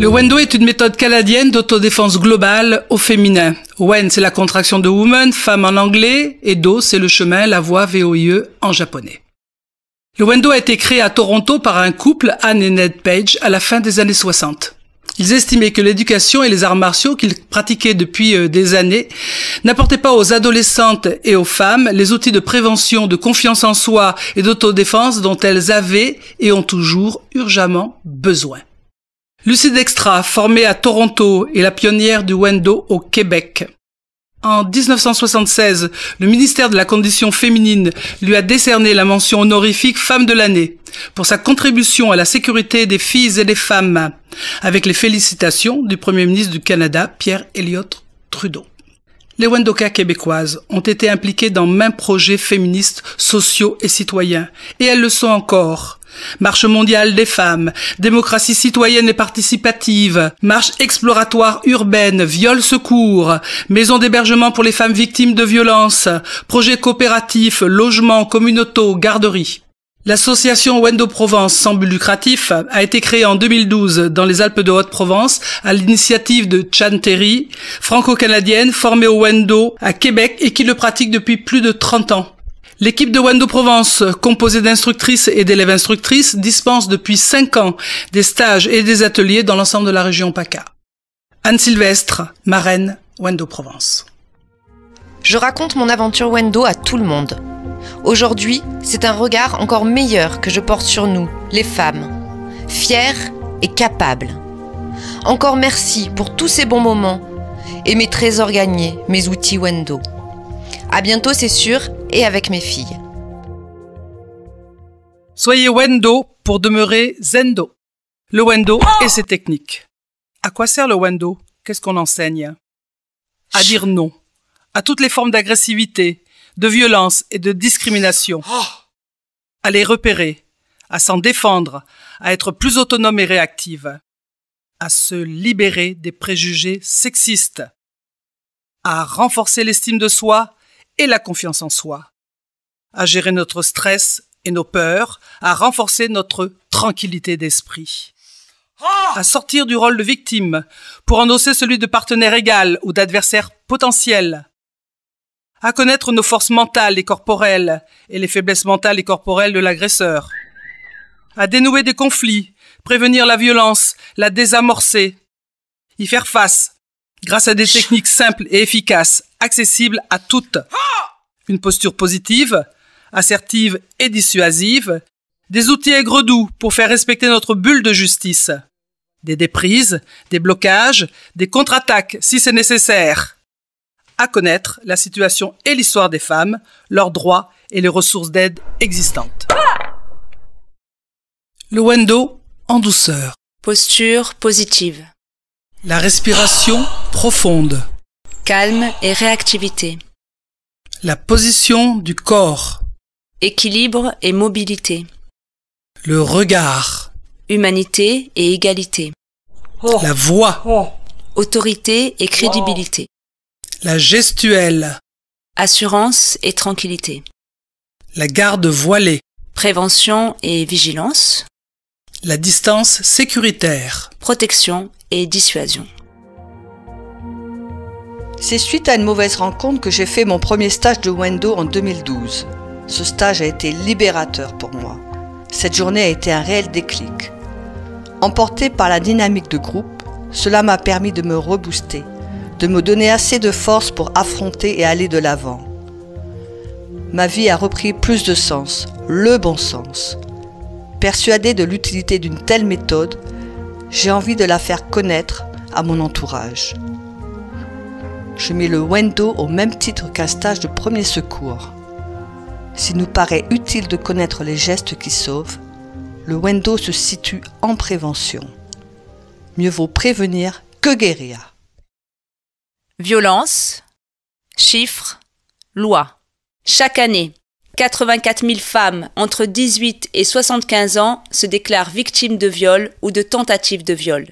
Le Wendo est une méthode canadienne d'autodéfense globale au féminin. Wen, c'est la contraction de woman, femme en anglais, et Do, c'est le chemin, la voie VOIE en japonais. Le Wendo a été créé à Toronto par un couple, Anne et Ned Page, à la fin des années 60. Ils estimaient que l'éducation et les arts martiaux qu'ils pratiquaient depuis des années n'apportaient pas aux adolescentes et aux femmes les outils de prévention, de confiance en soi et d'autodéfense dont elles avaient et ont toujours urgemment besoin. Lucy Dextra, formée à Toronto, est la pionnière du Wendo au Québec. En 1976, le ministère de la Condition féminine lui a décerné la mention honorifique Femme de l'année pour sa contribution à la sécurité des filles et des femmes, avec les félicitations du Premier ministre du Canada, Pierre Elliott Trudeau. Les Wendokas québécoises ont été impliquées dans maints projets féministes, sociaux et citoyens, et elles le sont encore. Marche mondiale des femmes, démocratie citoyenne et participative, marche exploratoire urbaine, viol secours, maison d'hébergement pour les femmes victimes de violences, projets coopératifs, logements, communautaux, garderies. L'association Wendo Provence sans but lucratif a été créée en 2012 dans les Alpes de Haute-Provence à l'initiative de Chan Terry, franco-canadienne formée au Wendo à Québec et qui le pratique depuis plus de 30 ans. L'équipe de Wendo Provence, composée d'instructrices et d'élèves instructrices, dispense depuis 5 ans des stages et des ateliers dans l'ensemble de la région PACA. Anne Sylvestre, marraine Wendo Provence. Je raconte mon aventure Wendo à tout le monde. Aujourd'hui, c'est un regard encore meilleur que je porte sur nous, les femmes, fières et capables. Encore merci pour tous ces bons moments et mes trésors gagnés, mes outils Wendo. À bientôt, c'est sûr, et avec mes filles. Soyez Wendo pour demeurer Zendo. Le Wendo et ses techniques. À quoi sert le Wendo? Qu'est-ce qu'on enseigne? À dire non à toutes les formes d'agressivité, de violence et de discrimination. À les repérer, à s'en défendre, à être plus autonome et réactive. À se libérer des préjugés sexistes. À renforcer l'estime de soi et la confiance en soi, à gérer notre stress et nos peurs, à renforcer notre tranquillité d'esprit, à sortir du rôle de victime pour endosser celui de partenaire égal ou d'adversaire potentiel, à connaître nos forces mentales et corporelles et les faiblesses mentales et corporelles de l'agresseur, à dénouer des conflits, prévenir la violence, la désamorcer, y faire face grâce à des techniques simples et efficaces, accessibles à toutes. Une posture positive, assertive et dissuasive, des outils aigre-doux pour faire respecter notre bulle de justice, des déprises, des blocages, des contre-attaques si c'est nécessaire. À connaître la situation et l'histoire des femmes, leurs droits et les ressources d'aide existantes. Le Wendo en douceur. Posture positive. La respiration profonde. Calme et réactivité. La position du corps. Équilibre et mobilité. Le regard. Humanité et égalité. La voix. Autorité et crédibilité. La gestuelle. Assurance et tranquillité. La garde voilée. Prévention et vigilance. La distance sécuritaire. Protection et dissuasion. C'est suite à une mauvaise rencontre que j'ai fait mon premier stage de Wendo en 2012. Ce stage a été libérateur pour moi. Cette journée a été un réel déclic. Emporté par la dynamique de groupe, cela m'a permis de me rebooster, de me donner assez de force pour affronter et aller de l'avant. Ma vie a repris plus de sens, le bon sens. Persuadée de l'utilité d'une telle méthode, j'ai envie de la faire connaître à mon entourage. Je mets le Wendo au même titre qu'un stage de premier secours. S'il nous paraît utile de connaître les gestes qui sauvent, le Wendo se situe en prévention. Mieux vaut prévenir que guérir. Violence, chiffres, loi. Chaque année, 84 000 femmes entre 18 et 75 ans se déclarent victimes de viol ou de tentatives de viol.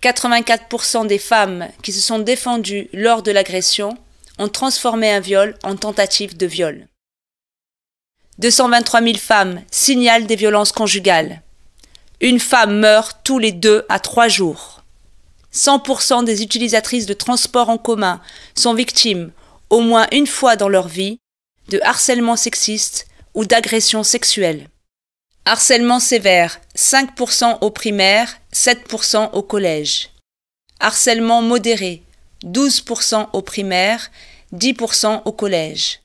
84% des femmes qui se sont défendues lors de l'agression ont transformé un viol en tentative de viol. 223 000 femmes signalent des violences conjugales. Une femme meurt tous les 2 à 3 jours. 100% des utilisatrices de transport en commun sont victimes, au moins une fois dans leur vie, de harcèlement sexiste ou d'agression sexuelle. Harcèlement sévère, 5% au primaire, 7% au collège. Harcèlement modéré, 12% au primaire, 10% au collège.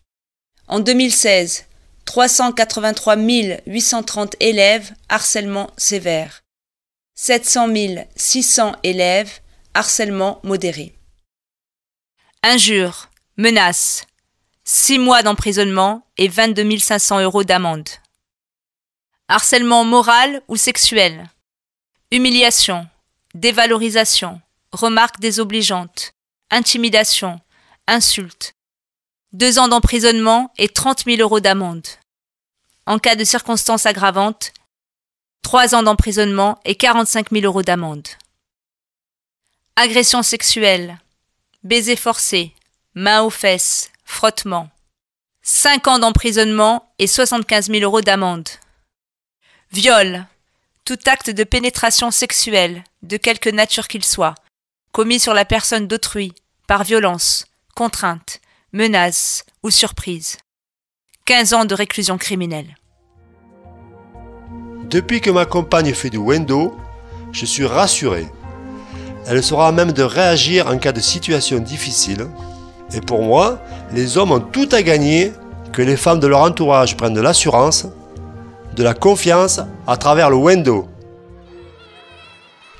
En 2016, 383 830 élèves harcèlement sévère. 700 600 élèves harcèlement modéré. Injures, menaces, 6 mois d'emprisonnement et 22 500 € d'amende. Harcèlement moral ou sexuel, humiliation, dévalorisation, remarques désobligeantes, intimidation, insultes. 2 ans d'emprisonnement et 30 000 € d'amende. En cas de circonstances aggravantes, 3 ans d'emprisonnement et 45 000 € d'amende. Agression sexuelle, baiser forcé, main aux fesses, frottement. 5 ans d'emprisonnement et 75 000 € d'amende. Viol, tout acte de pénétration sexuelle, de quelque nature qu'il soit, commis sur la personne d'autrui, par violence, contrainte, menace ou surprise. 15 ans de réclusion criminelle. Depuis que ma compagne fait du Wendo, je suis rassuré. Elle sera à même de réagir en cas de situation difficile. Et pour moi, les hommes ont tout à gagner que les femmes de leur entourage prennent de l'assurance, de la confiance à travers le Wendo.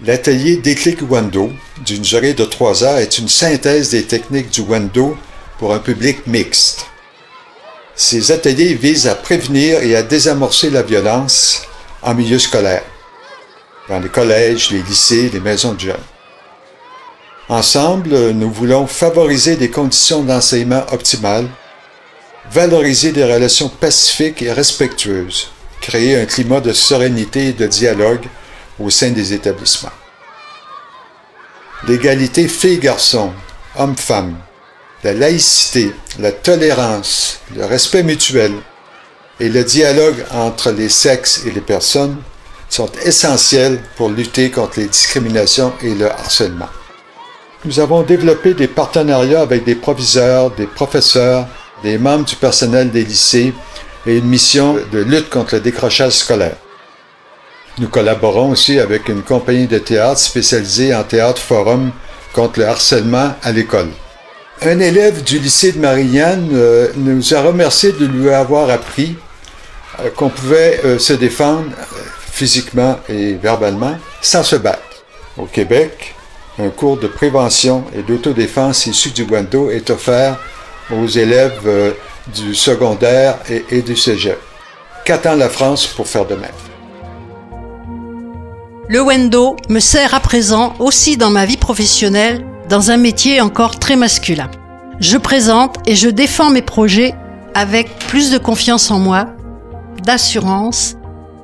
L'atelier Déclic Wendo, d'une durée de 3 heures, est une synthèse des techniques du Wendo pour un public mixte. Ces ateliers visent à prévenir et à désamorcer la violence en milieu scolaire, dans les collèges, les lycées, les maisons de jeunes. Ensemble, nous voulons favoriser des conditions d'enseignement optimales, valoriser des relations pacifiques et respectueuses, créer un climat de sérénité et de dialogue au sein des établissements. L'égalité filles-garçons, hommes-femmes, la laïcité, la tolérance, le respect mutuel et le dialogue entre les sexes et les personnes sont essentiels pour lutter contre les discriminations et le harcèlement. Nous avons développé des partenariats avec des proviseurs, des professeurs, des membres du personnel des lycées et une mission de lutte contre le décrochage scolaire. Nous collaborons aussi avec une compagnie de théâtre spécialisée en théâtre forum contre le harcèlement à l'école. Un élève du lycée de Marianne nous a remercié de lui avoir appris qu'on pouvait se défendre physiquement et verbalement sans se battre. Au Québec, un cours de prévention et d'autodéfense issu du Wendo est offert aux élèves du secondaire et du cégep. Qu'attend la France pour faire de même? Le Wendo me sert à présent aussi dans ma vie professionnelle, dans un métier encore très masculin. Je présente et je défends mes projets avec plus de confiance en moi, d'assurance,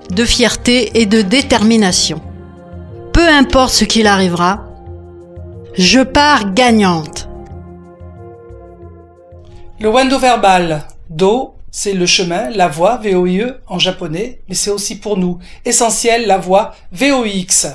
de fierté et de détermination. Peu importe ce qu'il arrivera, je pars gagnante. Le Wendo verbal, Do, c'est le chemin, la voie, VOIE en japonais, mais c'est aussi pour nous essentiel la voie VOIX.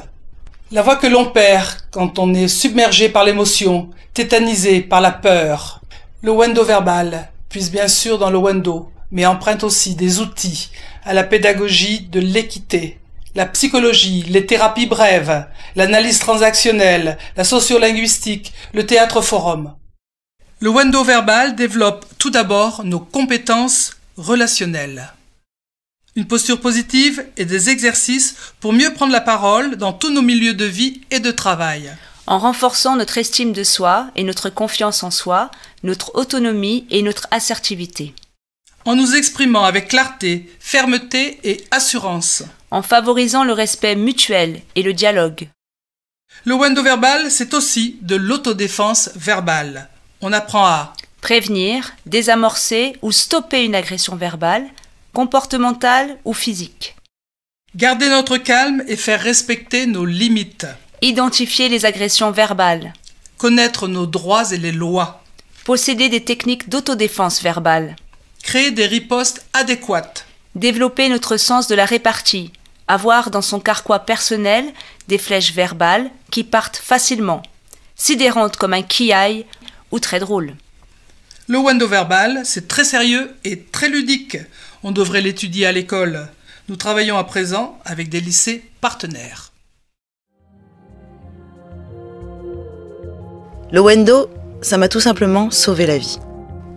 La voie que l'on perd quand on est submergé par l'émotion, tétanisé par la peur. Le Wendo verbal puise bien sûr dans le Wendo, mais emprunte aussi des outils à la pédagogie de l'équité, la psychologie, les thérapies brèves, l'analyse transactionnelle, la sociolinguistique, le théâtre forum. Le Wendo verbal développe tout d'abord nos compétences relationnelles. Une posture positive et des exercices pour mieux prendre la parole dans tous nos milieux de vie et de travail. En renforçant notre estime de soi et notre confiance en soi, notre autonomie et notre assertivité. En nous exprimant avec clarté, fermeté et assurance. En favorisant le respect mutuel et le dialogue. Le Wendo verbal, c'est aussi de l'autodéfense verbale. On apprend à prévenir, désamorcer ou stopper une agression verbale, comportementale ou physique. Garder notre calme et faire respecter nos limites. Identifier les agressions verbales. Connaître nos droits et les lois. Posséder des techniques d'autodéfense verbale. Créer des ripostes adéquates. Développer notre sens de la répartie, avoir dans son carquois personnel des flèches verbales qui partent facilement, sidérantes comme un kiaï ou très drôles. Le Wendo verbal, c'est très sérieux et très ludique. On devrait l'étudier à l'école. Nous travaillons à présent avec des lycées partenaires. Le Wendo, ça m'a tout simplement sauvé la vie.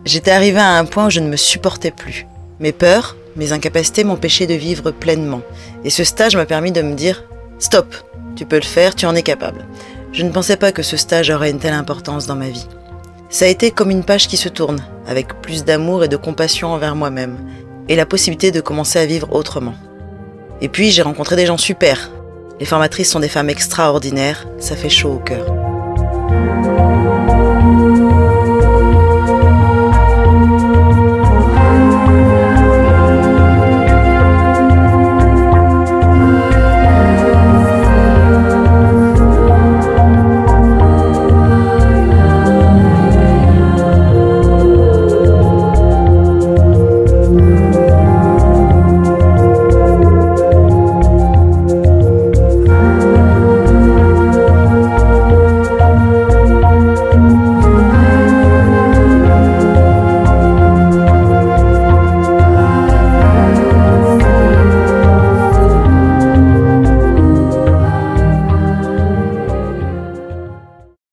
J'étais arrivée à un point où je ne me supportais plus. Mes peurs, mes incapacités m'empêchaient de vivre pleinement. Et ce stage m'a permis de me dire « Stop, tu peux le faire, tu en es capable ». Je ne pensais pas que ce stage aurait une telle importance dans ma vie. Ça a été comme une page qui se tourne, avec plus d'amour et de compassion envers moi-même, et la possibilité de commencer à vivre autrement. Et puis j'ai rencontré des gens super. Les formatrices sont des femmes extraordinaires, ça fait chaud au cœur.